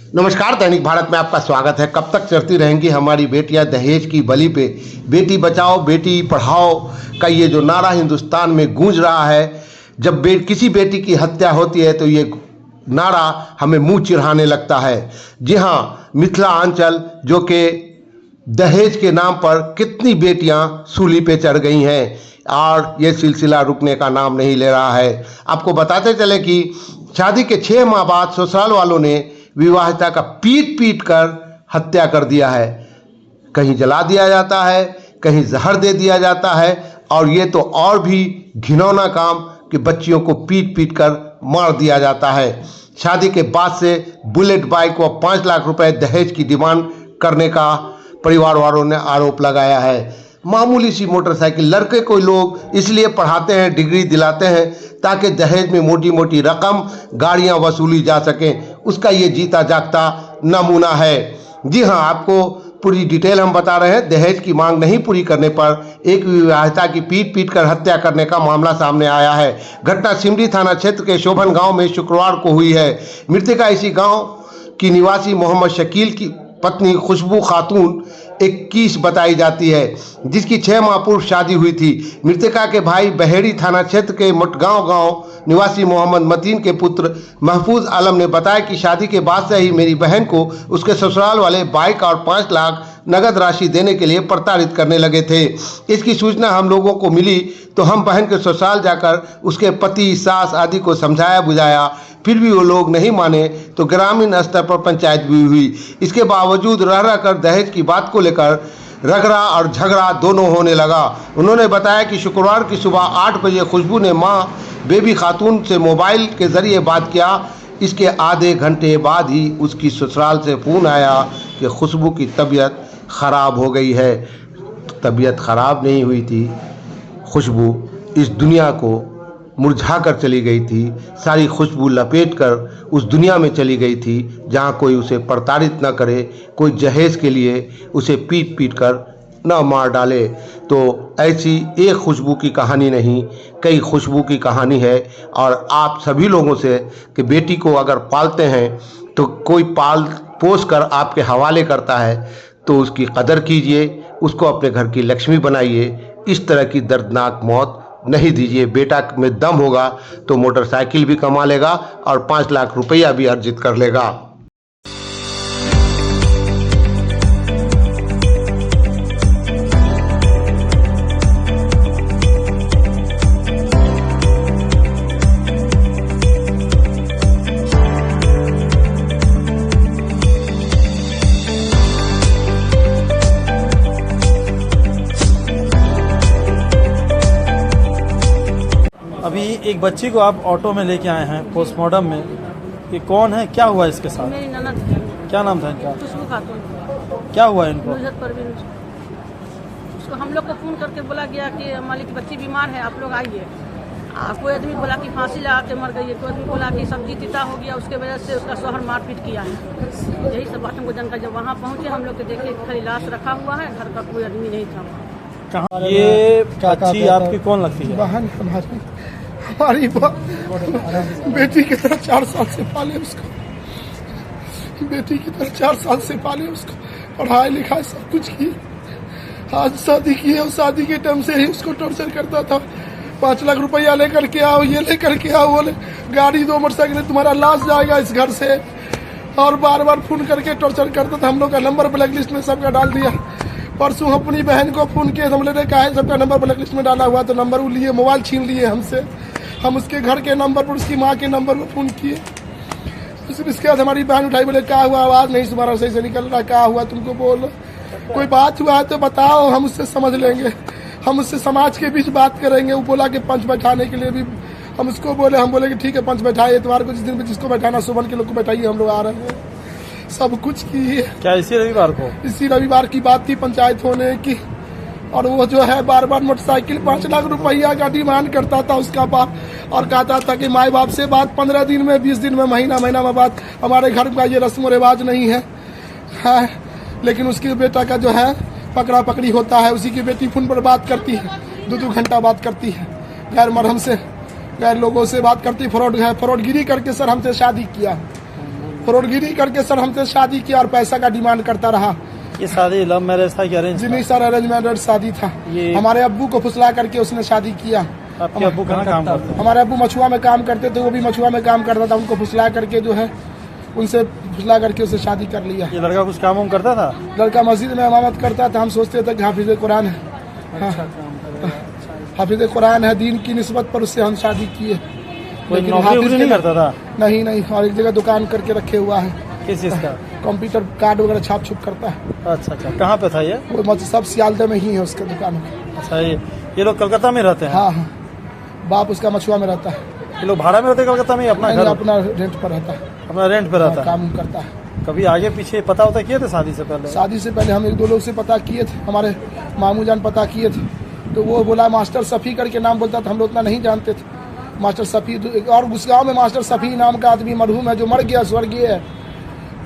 नमस्कार, दैनिक भारत में आपका स्वागत है। कब तक चढ़ती रहेंगी हमारी बेटियां दहेज की बलि पे। बेटी बचाओ बेटी पढ़ाओ का ये जो नारा हिंदुस्तान में गूंज रहा है, जब किसी बेटी की हत्या होती है तो ये नारा हमें मुंह चिढ़ाने लगता है। जी हाँ, मिथिलांचल जो कि दहेज के नाम पर कितनी बेटियां सूली पे चढ़ गई हैं और ये सिलसिला रुकने का नाम नहीं ले रहा है। आपको बताते चले कि शादी के 6 माह बाद ससुराल वालों ने विवाहिता का पीट पीट कर हत्या कर दिया है। कहीं जला दिया जाता है, कहीं जहर दे दिया जाता है, और ये तो और भी घिनौना काम कि बच्चियों को पीट पीट कर मार दिया जाता है। शादी के बाद से बुलेट बाइक व 5 लाख रुपए दहेज की डिमांड करने का परिवार वालों ने आरोप लगाया है। मामूली सी मोटरसाइकिल लड़के को लोग इसलिए पढ़ाते हैं, डिग्री दिलाते हैं ताकि दहेज में मोटी मोटी रकम गाड़ियां वसूली जा सकें। उसका ये जीता जागता नमूना है। जी हाँ, आपको पूरी डिटेल हम बता रहे हैं। दहेज की मांग नहीं पूरी करने पर एक विवाहिता की पीट पीट कर हत्या करने का मामला सामने आया है। घटना सिमरी थाना क्षेत्र के शोभन गांव में शुक्रवार को हुई है। मृतका इसी गांव की निवासी मोहम्मद शकील की पत्नी खुशबू खातून 21 बताई जाती है, जिसकी 6 माह पूर्व शादी हुई थी। मृतका के भाई बहेड़ी थाना क्षेत्र के मटगांव गांव निवासी मोहम्मद मतीन के पुत्र महफूज आलम ने बताया कि शादी के बाद से ही मेरी बहन को उसके ससुराल वाले बाइक और 5 लाख नगद राशि देने के लिए प्रताड़ित करने लगे थे। इसकी सूचना हम लोगों को मिली तो हम बहन के ससुराल जाकर उसके पति, सास आदि को समझाया बुझाया, फिर भी वो लोग नहीं माने तो ग्रामीण स्तर पर पंचायत भी हुई। इसके बावजूद रह कर दहेज की बात को लेकर रगड़ा और झगड़ा दोनों होने लगा। उन्होंने बताया कि शुक्रवार की सुबह 8 बजे खुशबू ने मां बेबी खातून से मोबाइल के जरिए बात किया। इसके आधे घंटे बाद ही उसकी ससुराल से फ़ोन आया कि खुशबू की तबीयत ख़राब हो गई है। तबीयत ख़राब नहीं हुई थी, खुशबू इस दुनिया को मुरझा कर चली गई थी। सारी खुशबू लपेट कर उस दुनिया में चली गई थी जहाँ कोई उसे प्रताड़ित न करे, कोई जहेज के लिए उसे पीट पीट कर न मार डाले। तो ऐसी एक खुशबू की कहानी नहीं, कई खुशबू की कहानी है। और आप सभी लोगों से कि बेटी को अगर पालते हैं तो कोई पाल पोस कर आपके हवाले करता है तो उसकी कदर कीजिए, उसको अपने घर की लक्ष्मी बनाइए। इस तरह की दर्दनाक मौत नहीं दीजिए। बेटा में दम होगा तो मोटरसाइकिल भी कमा लेगा और 5 लाख रुपया भी अर्जित कर लेगा। अभी एक बच्ची को आप ऑटो में लेके आए हैं पोस्टमार्टम में, ये कौन है, क्या हुआ इसके साथ? मेरी ननद है। क्या नाम था इनका? खुशबू खातून। क्या हुआ इनको? उसको हम लोग को फोन करके बोला गया कि मालिक की बच्ची बीमार है, आप लोग आइए। कोई आदमी बोला कि फांसी लगा के मर गई है, कोई आदमी बोला कि सब्जी तीता हो गया, उसके वजह से उसका शोहर मारपीट किया है। यही सब बात हमको जानकारी। जब वहाँ पहुँचे हम लोग के देखे खाली लाश रखा हुआ है, घर का कोई आदमी नहीं था। कहाँ ये बच्ची आपकी कौन लगती है? बहन हमारी बेटी की तरह 4 साल से पाले उसको, बेटी की तरह 4 साल से पाले उसको, पढ़ाई लिखाई सब कुछ की। आज शादी की है, शादी के टाइम से ही उसको टॉर्चर करता था। 5 लाख रुपया लेकर के आओ, ये लेकर के आओ, बोले गाड़ी 2 मोटरसाइकिल, तुम्हारा लाश जाएगा इस घर से। और बार बार फोन करके टॉर्चर करता था। हम लोग का नंबर ब्लैक लिस्ट में सबका डाल दिया। परसों अपनी बहन को फोन किए, हम लोग कहा है सबका नंबर ब्लैक लिस्ट में डाला हुआ, तो नंबर वो लिए, मोबाइल छीन लिए हमसे। हम उसके घर के नंबर पर, उसकी माँ के नंबर पर फोन किए। इसके बाद हमारी बहन उठाई, बोले क्या हुआ, आवाज़ नहीं तुम्हारा सही से निकल रहा, क्या हुआ तुमको, बोलो कोई बात हुआ है तो बताओ, हम उससे समझ लेंगे, हम उससे समाज के बीच बात करेंगे। वो बोला कि पंच बैठाने के लिए भी हम उसको बोले, हम बोले कि ठीक है पंच बैठाइए, तुम्हारे को जिस दिन जिसको बैठाना सुबह के लोग को बैठाइए, हम लोग आ रहे हैं। सब कुछ की है। क्या इसी रविवार को? इसी रविवार की बात थी पंचायत होने की। और वो जो है बार बार मोटरसाइकिल 5 लाख रुपया का डिमांड करता था उसका बाप, और कहता था कि माई बाप से बात 15 दिन में, 20 दिन में, महीना में बात। हमारे घर का ये रस्म रिवाज नहीं है, लेकिन उसके बेटा का जो है पकड़ा पकड़ी होता है। उसी की बेटी फोन पर बात करती है, 2-2 घंटा बात करती है, गैर मरहम से, गैर लोगों से बात करती। फ्रॉडगिरी करके सर हमसे शादी किया। फरोडगिरी करके सर हमसे शादी किया और पैसा का डिमांड करता रहा। ये शादी लव मैरिज था कि अरेंज? जी नहीं सर, अरेंज मैरिज शादी था। ये- हमारे अब्बू को फुसला करके उसने शादी किया। आपके अब्बू कहाँ काम करते हैं? हमारे अब्बू मछुआ में काम करते थे, वो भी मछुआ में काम करता था। उनको फुसला करके जो है उनसे फुसला करके उससे शादी कर लिया। ये लड़का कुछ काम वाम करता था? लड़का मस्जिद में इमामत करता था। हम सोचते थे कि हाफिज कुरान है, हाफिज कुरान है, दीन की निस्बत पर उससे हम शादी किए। कोई लेकिन नौकरी हाफिज वोकरी नहीं करता था? नहीं नहीं, और एक जगह दुकान करके रखे हुआ है, किस चीज का? कंप्यूटर कार्ड वगैरह छाप छुप करता है। अच्छा अच्छा, कहाँ पे था ये? वो सब सियालदे में ही है उसके दुकान में। अच्छा, ये लोग कलकत्ता में रहते हैं? हाँ हाँ, बाप उसका मछुआ में रहता है। ये लोग भाड़ा में रहते हैं कलकत्ता में या अपना नहीं, घर? अपना रेंट पर रहता है, अपना रेंट पे रहता है। काम करता है। कभी आगे पीछे पता होता किए थे शादी से पहले? शादी से पहले हम एक दो लोग से पता किए थे, हमारे मामू जान पता किए थे, तो वो बोला मास्टर सफ़ी करके नाम बोलता था। हम लोग उतना नहीं जानते थे। मास्टर सफ़ी, और उस गाँव में मास्टर सफ़ी नाम का आदमी मरहूम है जो मर गया, स्वर्गीय है,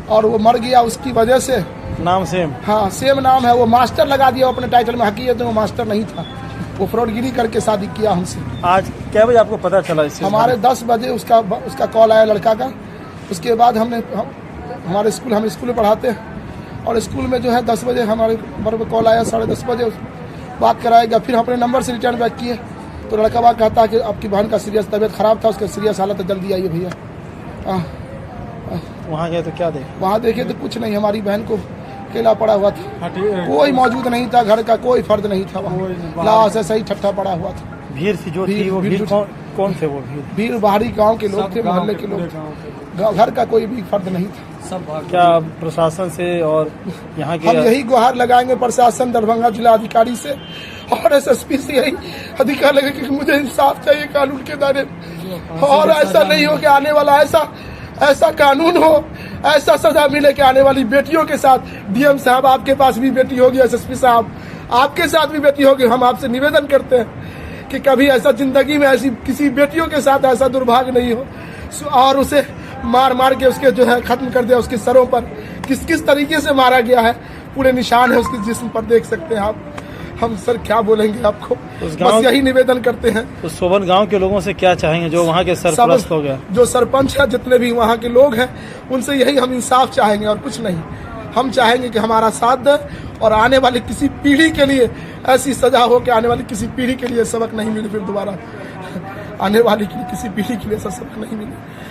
और वो मर गया उसकी वजह से। नाम सेम? हाँ सेम नाम है। वो मास्टर लगा दिया अपने टाइटल में, हकीकत में वो मास्टर नहीं था। वो फ्रॉडगिरी करके शादी किया हमसे। आज क्या बजे आपको पता चला इससे? हमारे 10 बजे उसका कॉल आया लड़का का। उसके बाद हमारे स्कूल, हम स्कूल में पढ़ाते हैं, और स्कूल में जो है 10 बजे हमारे नंबर पर कॉल आया, 10:30 बजे बात कराएगा। फिर हम अपने नंबर से रिटर्न बैक किए, तो लड़का बात कहता है कि आपकी बहन का सीरियस तबीयत खराब था, उसका सीरियस हालत है, जल्दी आइए भैया। वहाँ गए तो क्या देखे? वहाँ देखे तो कुछ नहीं, हमारी बहन को अकेला पड़ा हुआ था, कोई मौजूद नहीं था, घर का कोई फर्द नहीं था वहाँ, लाश ऐसा ही ठट्ठा पड़ा हुआ था। भीड़ थी जो थी, वो भीड़ कौन थे? वो भीड़ बाहरी गांव के लोग थे, मोहल्ले के लोग थे, घर का कोई भी फर्द नहीं था। क्या प्रशासन से और यहाँ के? हम यही गुहार लगाएंगे प्रशासन, दरभंगा जिला अधिकारी से और एसएसपी से यही अधिकार लगे कि मुझे इंसाफ चाहिए कानून के दायरे, और ऐसा नहीं हो कि आने वाला ऐसा कानून हो, ऐसा सजा मिले कि आने वाली बेटियों के साथ। डीएम साहब आपके पास भी बेटी होगी, एसएसपी साहब आपके साथ भी बेटी होगी। हम आपसे निवेदन करते हैं कि कभी ऐसा जिंदगी में ऐसी किसी बेटियों के साथ ऐसा दुर्भाग्य नहीं हो, और उसे मार के उसके जो है खत्म कर दिया। उसके सरों पर किस तरीके से मारा गया है, पूरे निशान है उसके जिस्म पर, देख सकते हैं आप। हम सर क्या बोलेंगे आपको, बस यही निवेदन करते हैं। उस सोबन गांव के लोगों से क्या चाहेंगे जो वहाँ के सरपंच हो गए? जो सरपंच है, जितने भी वहाँ के लोग हैं, उनसे यही हम इंसाफ चाहेंगे और कुछ नहीं। हम चाहेंगे कि हमारा साथ दे, और आने वाली किसी पीढ़ी के लिए ऐसी सजा हो कि आने वाली किसी पीढ़ी के लिए सबक नहीं मिले, फिर दोबारा आने वाली किसी पीढ़ी के लिए ऐसा सबक नहीं मिले।